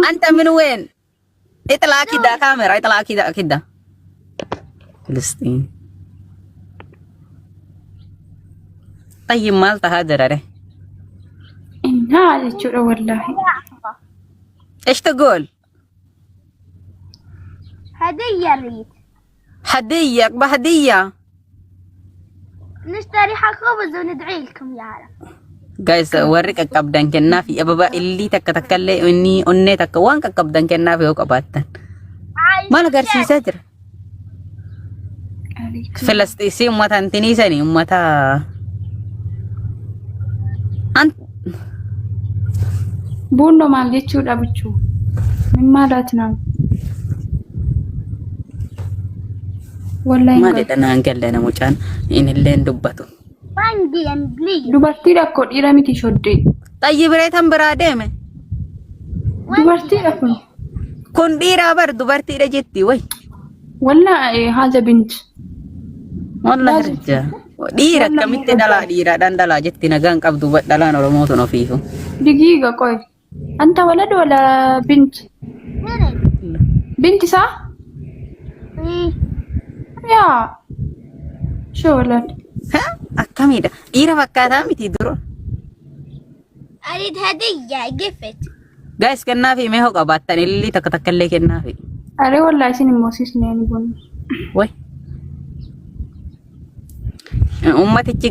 أنت من وين؟ اطلع كده كاميرا اطلع كده كده. فلسطين. طيب مالطا هذا رأي. إنها على جرا والله. إيش تقول؟ هدية ريت. هدية بهدية. نشتري خبز وندعي لكم يا رب. Guys, warri qaqqabdan kennaa fi ababa illii takka takkallee inni onnee takka waan qaqqabdan kennaa fi yoo qabaattan. Maal agarsiisaa jira? Filisxiisii uummata antiniisanii uummata Buundo maal jechuudha bichuu? Min maalaati naamu? Wallahi maalidha naan galle namucaan inilleen dubbatu. Wangi English. dubartii rakkoo dhiira miti shoddee. Xayyi bireetan biraa deeme. Dubartii kun. Kun dhiiraa bar dubartiidha jetti way. Wallahi haja bint. Wallahi rajja. Dhiira akkamitti dhalaa dhiiraadhaan dhalaa jetti nagaan qabdu dhalaan Oromootu ofiifu. Digiiga qoy. Anta walad wala bint? Binti saa? Yaa. Shoo walad. Akkamidha dhiira fakkaataa miti dura. أريد هدية gift. Guys kennaa fi mee hoo qabaattan illee takka takkallee kennaa fi. Aree wallahi isin moosisnee ani bun. Way. Ummatichi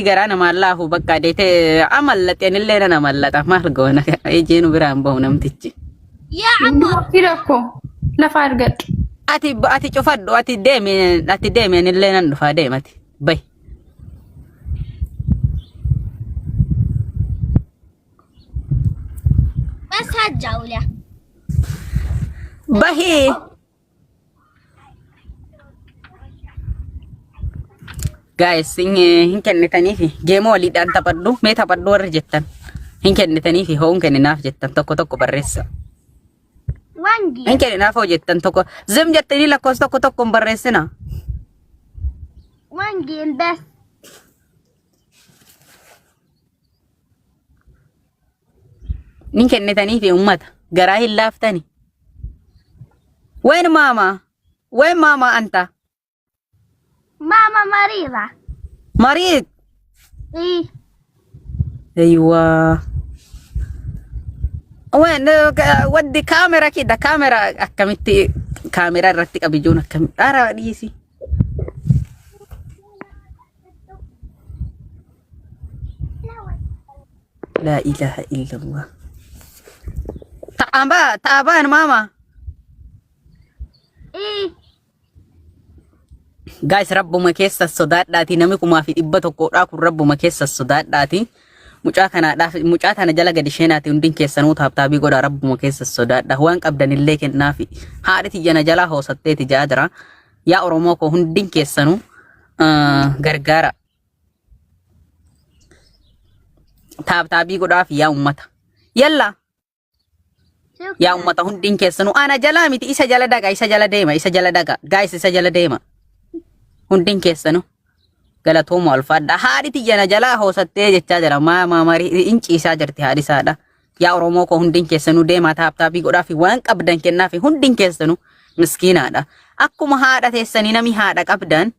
garaa namaa laafu bakka deete amallateen illee nana mallata maal goona ejeenu biraan bahu namtichi. يا عمو. Dubartii rakkoo lafa argadhu. Ati cufadhu ati deemeen illee nan dhufaa deemati bay. بس هالجولة. Bahii. Guys hin kennitanii fi geema waliidhaan taphadhu mee taphadhu warra jettan hin kennitanii fi ho'uun kenninaaf jettan tokko barreessa. wangi. Hin kenninaaf hoo jettan tokko zim jettanii lakkoofsa tokko barreessina. wangi بس. Nin kennitanii fi ummata garaa hin laaftani. Ween maama anta. ماما مريضة. Mariid. إيه. Aywa. Ween waddi kaamera kida kaamera akkamitti kaamera irratti qabijuun akkamitti dhaara dhiisi. La ilaha illallah. Taabaan maama. إيه. Guys rabbuma keessa sodaadhaati namni kumaa fi 100 kun rabbuma keessa sodaadhaati. Mucaa tana jala gadi sheenaati hundin keessanuu taabtaabii godha rabbuma keessa sodaadha. Waan qabdan illee kennaafi. Haadha tiyya jala hoosatteeti jaa jira. Yaa Oromoo koo hundin keessanuu gargaara. Taabtaabii godhaaf yaa ummata. Yalla. Yaa ummata hundin keessanuu ana jala miti isa jala daga isa jala deema. Guys isa jala deema. Hundin keessanuu galatoomu alfaadha. Haadhi tiyya jala hoosattee jechaa jira. Marii inciisaa jirti haadhi isaadha. Yaa Oromoo koo hundin keessanuu deemaa taabtaabii godhaaf waan qabdan kennaafi hundin keessanuu miskiinaadha. Akkuma haadha teessanii nami haadha qabdan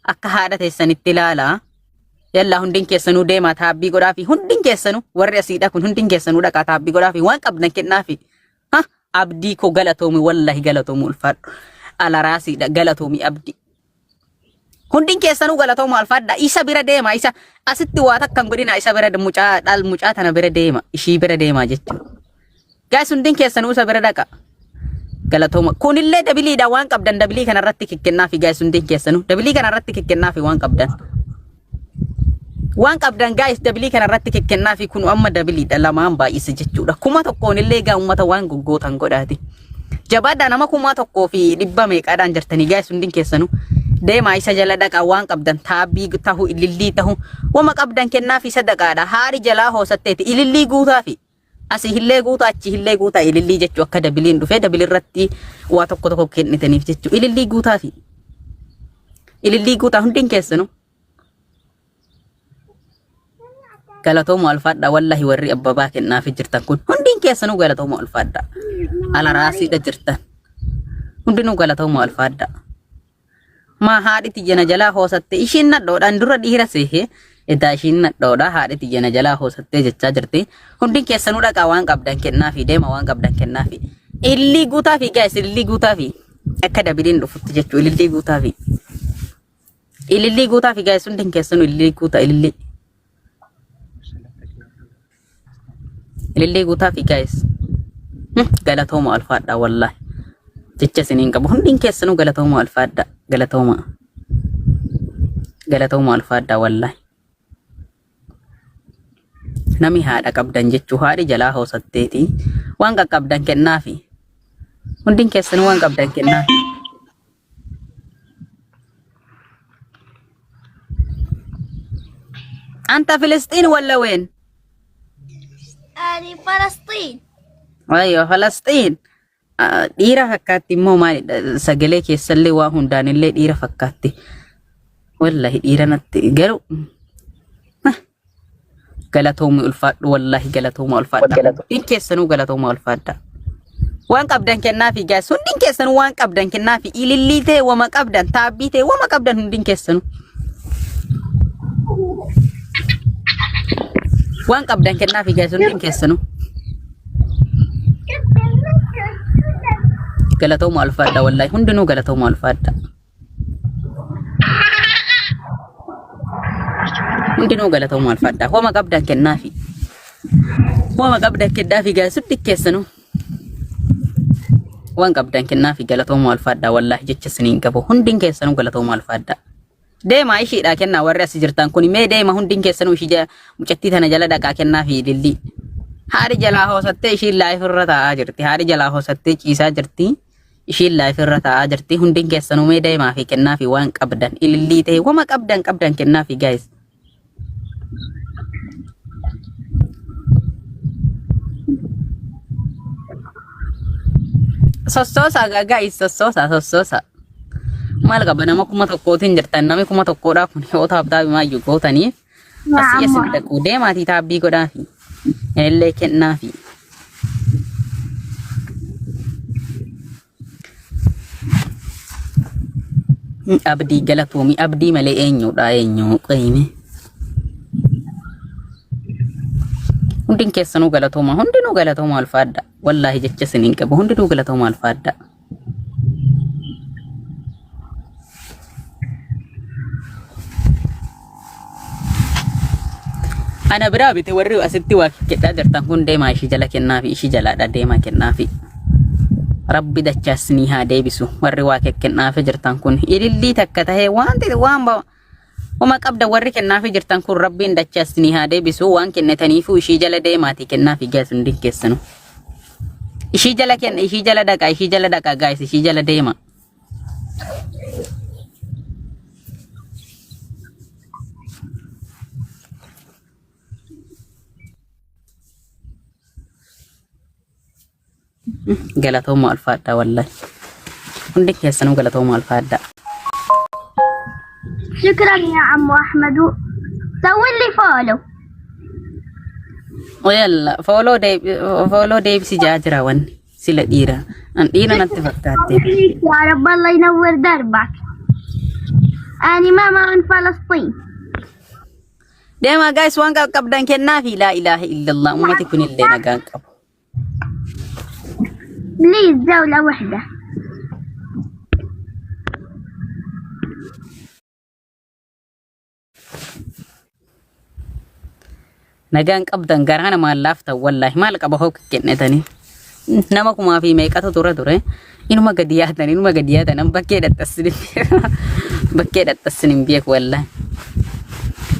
akka haadha teessanitti ilaalaa. Yalla hundin keessanuu deemaa taabbii godhaafi hundin keessanuu warri asiidha kun hundin keessanuu dhaqaa taabbii godhaafi waan qabdan kennaafi. Abdii koo galatoomi wallahi galatoomu ulfaadhu. Alaraasiidha galatoomi abdii. Hundin keessanuu galatoomu alfaadha. Isa bira deema isa asitti waa takkan godhina isa bira mucaa tana bira deema ishii bira deema jechuudha. Guys hundin keessanuu isa bira dhaqa. Galatooma kunillee dabiliidha waan qabdan dabilii kanarratti kikkennaafi guys hundin keessanuu dabilii kanarratti kikkennaafi waan qabdan. Waan qabdan guys dabilii kanarratti kikkennaafi kun amma dabiliidha lamaan baay'ise jechuudha. Kuma tokkoon illee gaa uummata waan goggootan godhaati. Jabaadhaa nama kuma tokkoo fi 100 meeqaadhaan jirtanii guys hundin keessanuu. Deema isa jala dhaqa waan qabdan taabbii tahu ilillii tahu wama qabdan kennaafi sadaqaadha. Haari jalaa hoosatteeti ilillii guutaafi asii hillee guutaa achi hillee guutaa ilillii jechuu akka dabiliin dhufee dabiliirratti waa tokko kennitaniif jechuu ilillii guutaafi ilillii guutaa hundin keessanuu. galatooma ulfaadha wallahi warri abbabaa kennaaf jirtan kun hundin keessanuu galatooma ulfaadha ala raasiidha jirtan hundinuu galatooma ulfaadha ma haadhiti jana jalaa hoosatte ishiin nadhoodhaan dura dhiira seehe edaa ishiin nadhoodha haadhiti jana jalaa hoosatte jechaa jirti hundin keessanuu dhaqaa waan qabdan kennaafi deema waan qabdan kennaafi ilillii guutaa fi gaa'is ilillii guutaa fi akka dabidiin dhufutti jechuu ilillii guutaa fi gaa'is hundin keessanuu ilillii guutaa ilillii guutaa fi gaa'is galatooma ulfaadha wallahi jecha siniin qabu hundin keessanuu galatooma ulfaadha galatooma ulfaadha wallahi nami haadha qabdan jechuu haadhi jalaa hoosatteeti waan qaqqabdan kennaafi hundin keessanuu waan qabdan kennaafi anta Filistiin walla ween أنا فلسطين ayyo Falastiin dhiira fakkaatti immoo maalidha sagalee keessallee waa hundaanillee dhiira fakkaatti wallahi dhiira natti garuu galatoomii ulfaadhu wallahi galatooma ulfaadha hundin keessanuu galatooma ulfaadha waan qabdan kennaafi gaas hundin keessanuu waan qabdan kennaafi ilillii ta'e wama qabdan taabbii ta'e wama qabdan hundin keessanuu waan qabdan kennaafi gaas hundin keessanuu galatooma ulfaadha wallahi hundinuu galatooma ulfaadha hundinuu galatooma ulfaadha wama qabdan kennaafi gaas hundin keessanuu waan qabdan kennaafi galatooma ulfaadha wallahi jecha siniin qabu hundin keessanuu galatooma ulfaadha deema ishiidha kennaa warri as jirtan kun mee deema hundin keessanuu ishii mucattii tana jala dhaqaa kennaafi lilli haadhi jalaa hoosattee ishiin laayifirra taa'aa jirti haadhi jalaa hoosattee ciisaa jirti ishiin laayifirra taa'aa jirti hundin keessanuu mee deemaa fi kennaafi waan qabdan ilillii ta'e wama qabdan kennaafi gaayis sossoosa gaayis sossoosa maal qaba nama kuma tokkootiin jirtan nami kuma tokkoodhaa kun yoo taabtaabi maayyuu gootaniif asii asin dhaquu deemaatii taabbii godhaafi illee kennaafi abdii galatoomii abdii malee eenyuudha eenyu qeeyme hundin keessanuu galatooma hundinuu galatooma ulfaadha wallahi jecha siniin qabu hundinuu galatooma ulfaadha ana biraa bite warri asitti waa kedhaa jirtan kun deemaa ishii jala kennaafi ishii jalaadha deemaa kennaafi rabbi dachaasnii haa deebisu warri waa kennaafi jirtan kun ilillii takka tahee waan wama qabda warri kennaafi jirtan kun rabbiin dachaasnii haa deebisu waan kennataniifu ishii jala deemaati kennaafi gaas hundin keessanu ishii jala dhaqa gaas ishii jala deema galatooma ulfaadha wallahi hundin keessanuu galatooma ulfaadha شكرا يا عمو أحمد سوي لي فولو ويلا فولو ديب سجاجرا وان سلا ديرا ان ديرا نتفكاتي يا رب الله ينور دربك أنا ماما من فلسطين ديما guys وان قبدان كنا في لا إله إلا الله أمتي كن اللي نقان قب بليز دولة واحدة nagaan qabdan garaana maal laafta wallahi maal qaba hoo kennetani nama kuma fi meeqatu ture inuma gadi yaatan bakkee dhattasin beek wallahi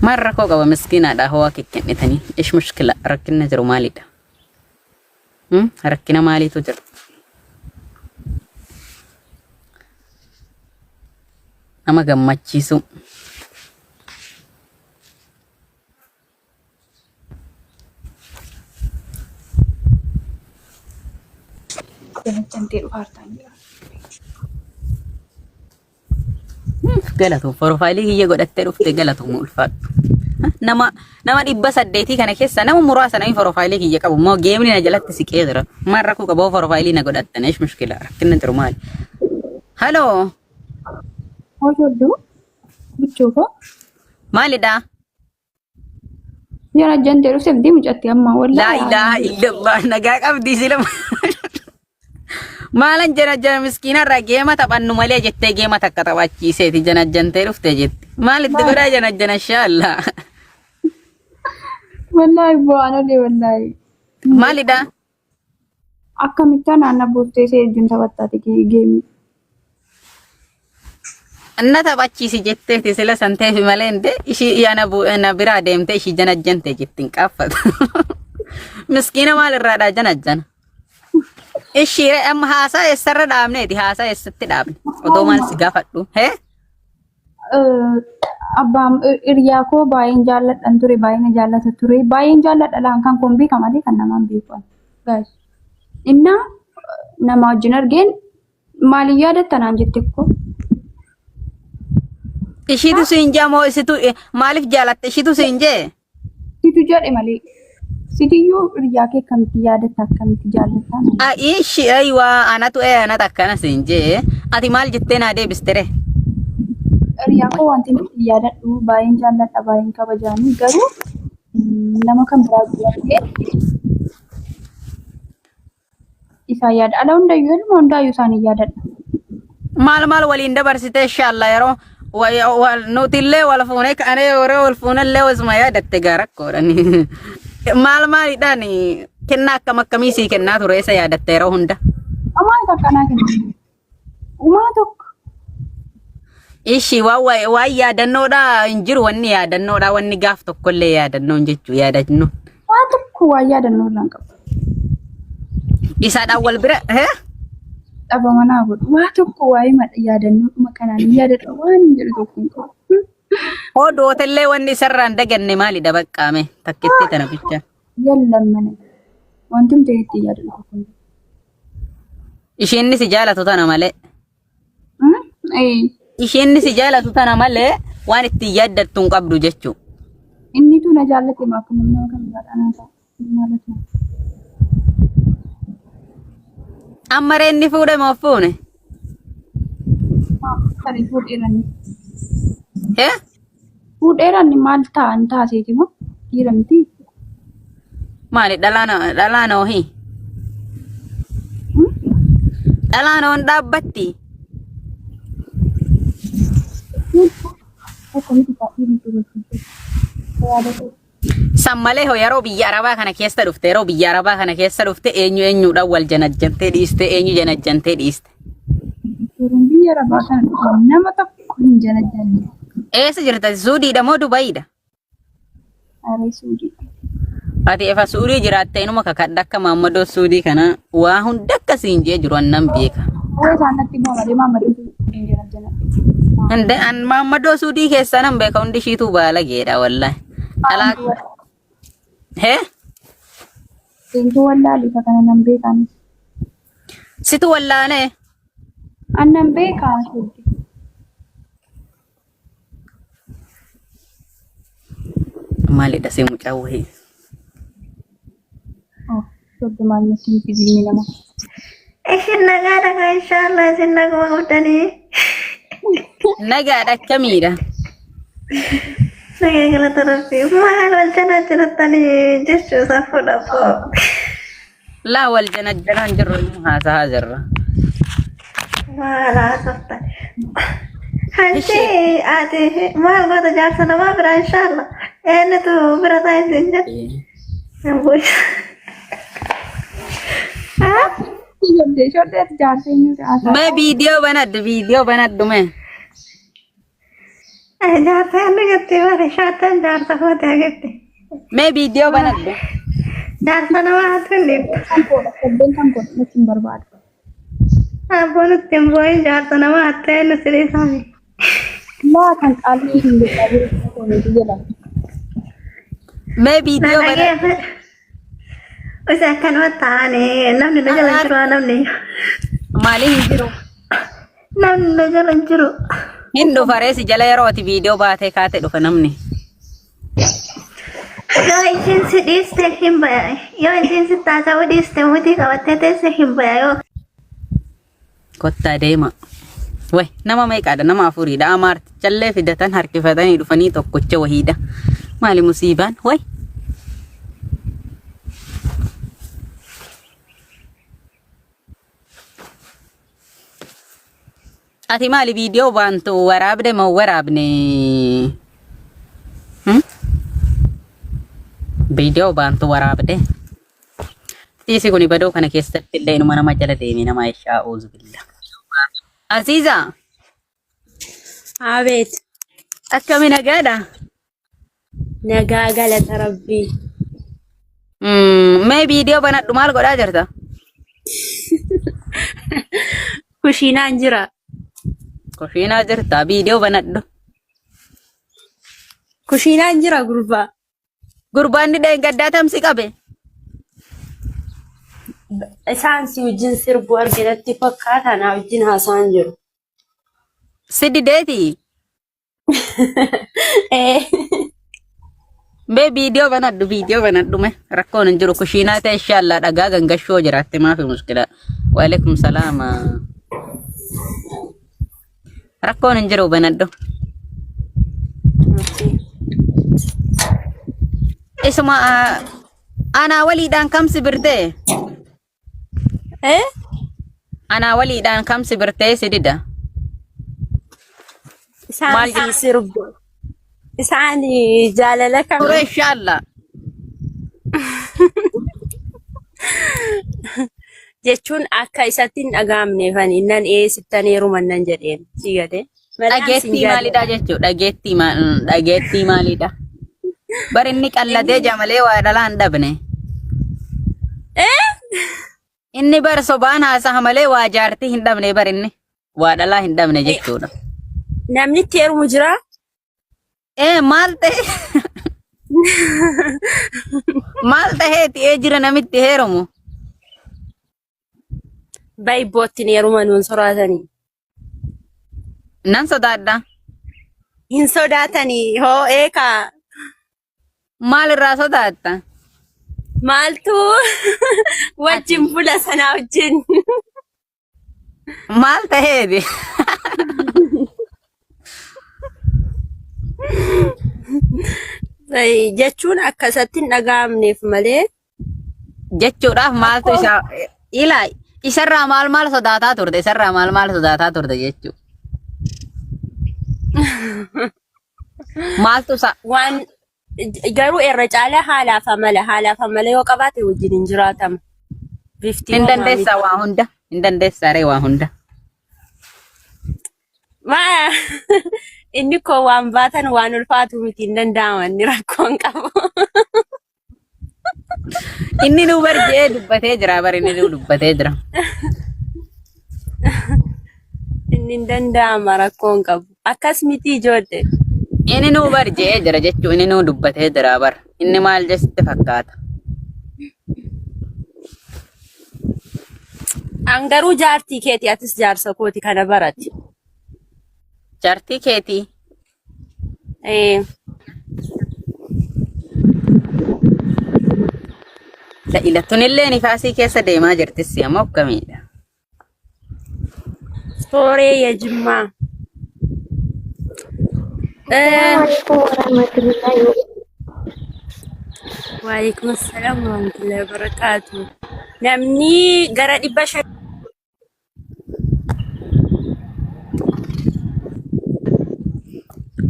marra koo qaba miskiinaadha hoo kennetani ish mushkila rakkina jiru maalidha rakkina maaliitu jiru nama gammachiisu galatu profailii hiyya godhattee dhufte galatu ulfaadhu nama dhibba saddeetii kana keessa nama muraasa namni profaayilii kiyya qabu moo geemni na jalatti siqee jira marra ku qaboo profaayilii na godhattan eesh mushkila rakkinna jiru maali haloo Hojoddu bichuufo maalidha yana jante dhufte bidii mucatti amma laa ilaaha illallah nagaa qabdii silama maalan jana miskiina irraa geema taphannu malee jettee geema takka taphachiiseeti jantee dhufte jetti maalitti godhaa jana shaalla wallahi bu'aanollee wallahi maalidha akkamitti naanna buuftee see ejjuun taphattaati geemi anna taphachiisi jetteeti sila santeefi malee inde ishii yana biraa deemte ishii jante jettiin qaaffata miskiina maalirraadha jana ishii amma haasaa eessarra dhaabneeti haasaa eessatti dhaabne odoo maal si gaafadhu hee abbaan hiriyaa koo baay'een jaalladhan ture baay'een jaallata ture baay'een jaalladha laan kan kun beekamalee kan namaan beekan gaas inna nama wajjin argeen maaliif yaadattanaan jette ko ishiitu siin jaa moo isitu maaliif jaalatte ishiitu siin jee situ jedhe malee Sidiyyuu hiriyaa kee akkamitti yaadatta akkamitti jaallatta ishi aywa anatu anata akkana siin jee ati maal jettee naa deebistere hiriyaa koo wanti nuti yaadadhu baay'een jaalladha baay'een kabajaanii garuu nama kan biraa jiraatee isaa yaada ala hundayyuu ilma hundaayyuu isaanii yaadadha maal waliin dabarsite inshallah yeroo nutillee wal fuune kaanee yeroo wal fuunellee wasuma yaadatte gaarakkoodhani maalidhaan kennaa akkamii sii kennaa ture isa yaadatte yeroo hunda amaa isa akkanaa kenna umaa tokko ishi waan yaadannoodha hin jiru wanni yaadannoodha wanni gaaf tokkollee yaadannoon jechuu yaadannoon waa tokko waan yaadannoo irraan qabu isaadhaan wal bira dhaba manaa godhu waa tokko waa'ee madha yaadannoodhuma kanaan yaadadha waan hin jiru tokko hin qabu Hodootellee wanni isarraan daganne maalidha baqqaame takkeetti tana bicha. Yallan mana. Wanti nuti itti yaadatu kun. Isheenni si jaalatu tana malee. Isheenni si jaalatu tana malee waan itti yaaddattu hin qabdu jechuu. Inni tu na jaallate maa kun nama kan baadhanaa ta'a. Amma reenni fuudhe moo fuune? Sari fuudheerani. Fuudheerani maal ta'an taaseeti moo dhiiramti? Maali dhalaana ohii? Dhalaana on dhaabbatti? Sammalee hoo yeroo biyya Arabaa kana keessa dhufte eenyuudhaan wal janajjantee dhiiste eenyu janajjantee dhiiste? Biyya Arabaa kana nama tokko hin janajjanne. Eessa jirta? Suudiidha moo Dubaayidha? Aree Suudii. Ati efa Suudii jiraatte inuma kakadha akka Maammadoo Suudii kana waa hunda akkasiin jee jiru annan beeka. Saanatti Maammadoo hin janajjanne. Ande an Maammadoo Suudii keessa nan beeka hundi ishiitu baalageedha wallahi. He? Siintu wallaalu isa kana nan beekan. Situ wallaane? Annan beekaa Suudii. Maalidha si mucaa wahii? Suudii maal nuti fidilmi nama. Isin nagaadha ka inshallah isin naguma qabdanii. Nagaadha akkamiidha? Nagaa galata rabbii maal wal janajjanattanii jechuusaa fudhafoo. Laa wal janajjanaan jirru immoo haasaa jirra. Maal haasoftan? Hanchi ati maal goota jaarsa namaa bira inshallah. Eenyutu bira taa'e isin jedhu? Ijoollee jaarsa eenyuudha haasaa? Mee viidiyoo banadhu mee? Jaarsa inni gattee bare shaatan jaarsa kootee agatte. Mee viidiyoo banadhu? Jaarsa namaa haatuun Sabbeen kan godhu nuti hin barbaadu. abboon ittiin boo'in jaarsa namaa hattee nu siriisaami. Laa kan qaalii hin beekamu jedhama. Mee viidiyoo banadhu? Usa akkanuma ta'anii namni na jala jiru namni. Maaliif hin jiru? Namni na jala jiru. Hin dhufa reesi jala yeroo ati viidiyoo baatee kaate dhufa namni. Yo isin sidiste himbaya. Yo isin sitasa udiste muti kawattete se himbaya yo. Kottaa deema. Way nama meeqaadha nama afuriidha amaarti callee fidatan harkifatanii dhufanii tokkocha wahiidha. Maali musiibaan way. Ati maali viidiyoo baantu waraabde moo waraabne? Viidiyoo baantu waraabde. Tiisi kuni badoo kana keessatti illee inuma nama jala deeme nama ishaa uuzu billah. Aziza. Abeet. Akkami nagaadha? Nagaa galata rabbii. Mee viidiyoo banadhu maal godhaa jirta? Kushiinaan jira. Kushiinaa jirta viidiyoo banadhu. Kushiinaan jira gurbaa. Gurbaanni dheengaddaa tamsi qabe. Isaan si wajjin sirbu arginatti fakkaata na wajjin haasaan jiru. Siddi deeti. Mee viidiyoo banadhu mee rakkoon hin jiru kushiinaa ta'e inshallah dhagaa gangashoo jiraatte maafi muskila. Waalaikum salaam. Rakkoon hin jiru banadhu. Isuma ana waliidhaan kamsi birtee? Ana waliidhaan kamsi birtee sidida? Isaan sirbu. Isaan jaalala kam? Ture inshallah. Jechuun akka isatti hin dhagaamneefan innan sittaneeru mannan jedheen si gade. Dhageettii maalidha jechuudha? Dhageettii maalidha? Bar inni qallatee jamalee waa dhalaa hin dhabne. Inni bar sobaan haasa'a malee waa jaartii hin dhabne bar inni waa dhalaa hin dhabne jechuudha. Namni itti heerumu jira? Maal ta'e? Maal ta'ee ta'ee jira namitti heerumu? Baay'ibootti heeruma nuun soraatanii. Nan sodaadha. Hin sodaatanii hoo eekaa. Maal irraa sodaatta? Maaltu wajjin bula sanaa wajjin. Maal ta'eeti? Jechuun akkasatti hin dhagaamneef malee. Jechuudhaaf maaltu isa ilaa isarraa maal sodaataa turte? Isarraa maal sodaataa turte jechuudha. Maaltu isa waan garuu irra caalaa haalaaf amala yoo qabaate wajjin hin jiraatama. Bifti hin dandeessaa waa hunda. Hin dandeessaa ree waa hunda. Maa inni koo waan baatan waan ulfaatu miti hin danda'aman ni rakkoon qabu. Inni nu barjee dubbatee jira bari inni nu dubbatee jira. Inni hin danda'ama rakkoon qabu. Akkas miti ijoollee. Inni nu barjee jira jechuun inni nu dubbatee jira bar. Inni maal jessitti fakkaata? Angaruu jaartii keeti atis jaarsa kooti kana barati. Jaartii keetii? La'ilattuun illee nifaasii keessa deemaa jirtissi amma akkamiidha? Sooree ya Jimmaa. Waalaikum assalam warahmatullahi wabarakatuh. Namni gara 500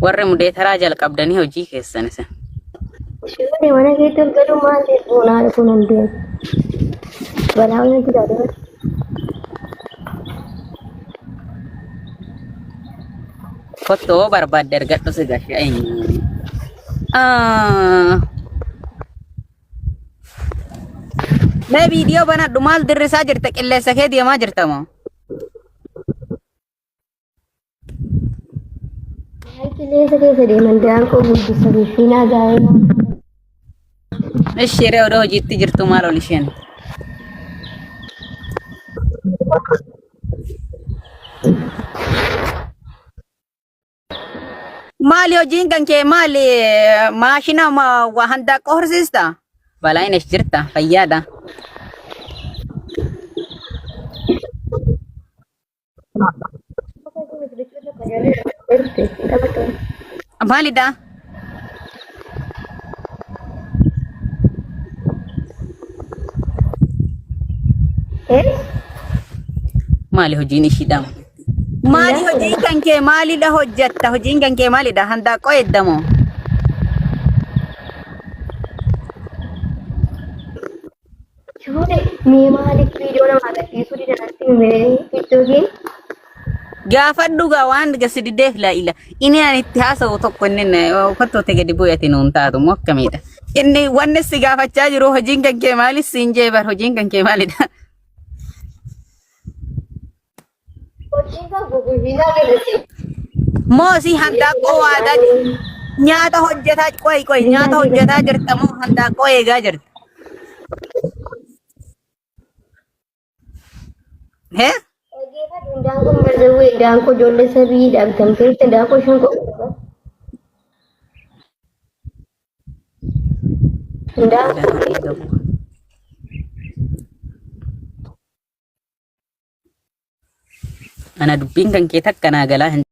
warri mudee taraa jalqabdanii hojii keessan isa. Shukri mana keetti galu maal jedhuun kun hundee. Balaa wani jira. Fottoo barbaadde argadhu si gashee. Mee viidiyoo banadhu maal dirrisaa jirta qilleessa kee deemaa jirta moo? Qilleensa keessa deeman daanqoo guddisan finaa gaa'ela. Ishee re'oodha hojiitti jirtu maal ol isheen? Maali hojiin kan kee maali? Maashina waa handaaqqoo horsiista? Balaayinesh jirta fayyaadha. Maalidha? Maali hojiin ishiidha? Maali hojiin kan kee maalidha hojjetta? Hojiin kan kee maalidha? Handaaqqoo eddamoo? Shuri, mee maaliif viidiyoo nama agarsiisuu didanatti TikTokiin? Gaafadhu gaa waan gasiddeef laa ila. Inni ani itti haasa'u tokko inni uffatoota gadi bu'eeti nuun taatu moo akkamiidha? Inni wanni si gaafachaa jiru hojiin kan kee maalis siin jee bar hojiin kan kee maalidha? Hojiin kan guguufinaa agarsiisu. Moo si handaaqqoo waadaa nyaata hojjetaa qoy nyaata hojjetaa jirta moo handaaqqoo eegaa jirta? Hee? Daanko marzawee daanko ijoollee sadii dhaabtamteetti daanko shan qofa. Ana dubbiin kan kee takka naa galaa hin